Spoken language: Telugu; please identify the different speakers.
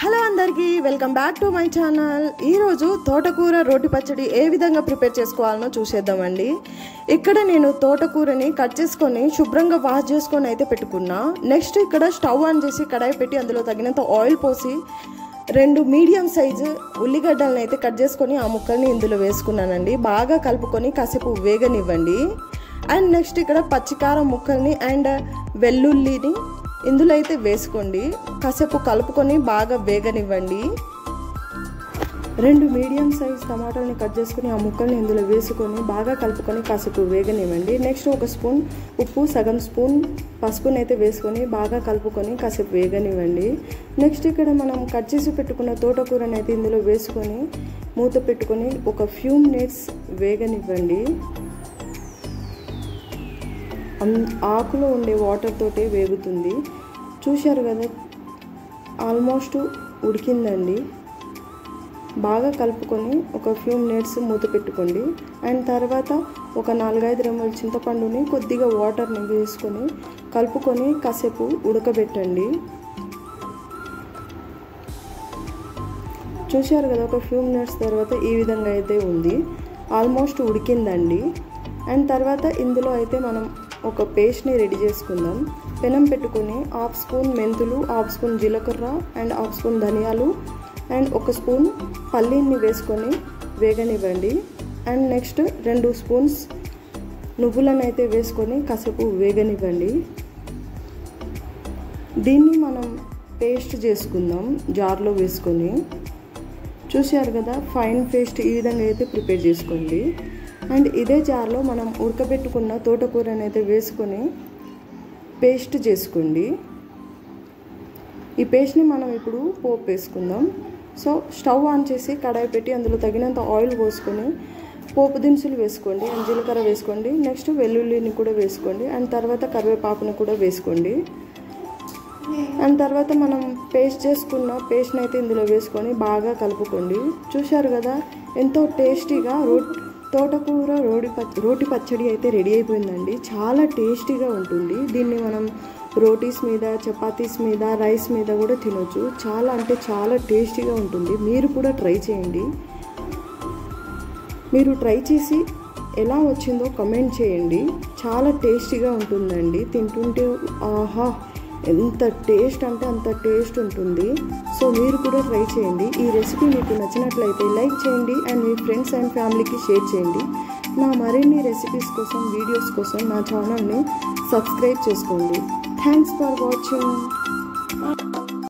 Speaker 1: హలో అందరికీ welcome back to my channel. ఈరోజు తోటకూర రోటి పచ్చడి ఏ విధంగా ప్రిపేర్ చేసుకోవాలనో చూసేద్దామండి. ఇక్కడ నేను తోటకూరని కట్ చేసుకొని శుభ్రంగా వాష్ చేసుకొని అయితే పెట్టుకున్నా. నెక్స్ట్ ఇక్కడ స్టవ్ ఆన్ చేసి కడాయి పెట్టి అందులో తగినంత ఆయిల్ పోసి 2 మీడియం సైజు ఉల్లిగడ్డలను అయితే కట్ చేసుకొని ఆ ముక్కల్ని ఇందులో వేసుకున్నానండి. బాగా కలుపుకొని కాసేపు వేగనివ్వండి. అండ్ నెక్స్ట్ ఇక్కడ పచ్చికారం ముక్కల్ని అండ్ వెల్లుల్లిని ఇందులో అయితే వేసుకోండి. కాసేపు కలుపుకొని బాగా వేగనివ్వండి. 2 మీడియం సైజ్ టమాటాలని కట్ చేసుకుని ఆ ముక్కల్ని ఇందులో వేసుకొని బాగా కలుపుకొని కాసేపు వేగనివ్వండి. నెక్స్ట్ 1 స్పూన్ ఉప్పు, సగం స్పూన్ పసుపుని అయితే వేసుకొని బాగా కలుపుకొని కాసేపు వేగనివ్వండి. నెక్స్ట్ ఇక్కడ మనం కట్ చేసి పెట్టుకున్న తోటకూరని అయితే ఇందులో వేసుకొని మూత పెట్టుకొని ఒక ఫ్యూ మినిట్స్ వేగనివ్వండి. ఆకులో ఉండే వాటర్ తోటే వేగుతుంది. చూశారు కదా, ఆల్మోస్ట్ ఉడికిందండి. బాగా కలుపుకొని ఒక ఫ్యూ మినిట్స్ మూత పెట్టుకోండి. అండ్ తర్వాత ఒక 4-5 రెమ్మల చింతపండుని కొద్దిగా వాటర్ని వేసుకొని కలుపుకొని కాసేపు ఉడకబెట్టండి. చూశారు కదా, ఒక ఫ్యూ మినిట్స్ తర్వాత ఈ విధంగా అయితే ఉంది. ఆల్మోస్ట్ ఉడికిందండి. అండ్ తర్వాత ఇందులో అయితే మనం ఒక పేస్ట్ని రెడీ చేసుకుందాం. పెనం పెట్టుకొని 1/2 స్పూన్ మెంతులు, 1/2 స్పూన్ జీలకర్ర అండ్ 1/2 స్పూన్ ధనియాలు అండ్ 1 స్పూన్ పల్లీని వేసుకొని వేగనివ్వండి. అండ్ నెక్స్ట్ 2 స్పూన్స్ నువ్వులను అయితే వేసుకొని కాసేపు వేగనివ్వండి. దీన్ని మనం పేస్ట్ చేసుకుందాం జార్లో వేసుకొని. చూశారు కదా, ఫైన్ పేస్ట్ ఈ విధంగా అయితే ప్రిపేర్ చేసుకోండి. అండ్ ఇదే జార్లో మనం ఉడకబెట్టుకున్న తోటకూరని అయితే వేసుకొని పేస్ట్ చేసుకోండి. ఈ పేస్ట్ని మనం ఇప్పుడు పోపు వేసుకుందాం. సో స్టవ్ ఆన్ చేసి కడాయి పెట్టి అందులో తగినంత ఆయిల్ పోసుకొని పోపు దినుసులు వేసుకోండి. అండ్ జీలకర్ర వేసుకోండి. నెక్స్ట్ వెల్లుల్లిని కూడా వేసుకోండి. అండ్ తర్వాత కరివేపాకుని కూడా వేసుకోండి. అండ్ తర్వాత మనం పేస్ట్ చేసుకున్న పేస్ట్ని అయితే ఇందులో వేసుకొని బాగా కలుపుకోండి. చూశారు కదా, ఎంతో టేస్టీగా తోటకూర రోటి పచ్చడి అయితే రెడీ అయిపోయిందండి. చాలా టేస్టీగా ఉంటుంది. దీన్ని మనం రోటీస్ మీద, చపాతీస్ మీద, రైస్ మీద కూడా తినొచ్చు. చాలా అంటే చాలా టేస్టీగా ఉంటుంది. మీరు కూడా ట్రై చేయండి. మీరు ట్రై చేసి ఎలా వచ్చిందో కమెంట్ చేయండి. చాలా టేస్టీగా ఉంటుందండి. తింటుంటే ఆహా, ఎంత టేస్ట్ అంటే అంత టేస్ట్ ఉంటుంది. సో మీరు కూడా ట్రై చేయండి. ఈ రెసిపీ మీకు నచ్చినట్లయితే లైక్ చేయండి అండ్ మీ ఫ్రెండ్స్ అండ్ ఫ్యామిలీకి షేర్ చేయండి. నా మరిన్ని రెసిపీస్ కోసం, వీడియోస్ కోసం నా ఛానల్ని సబ్స్క్రైబ్ చేసుకోండి. Thanks for watching.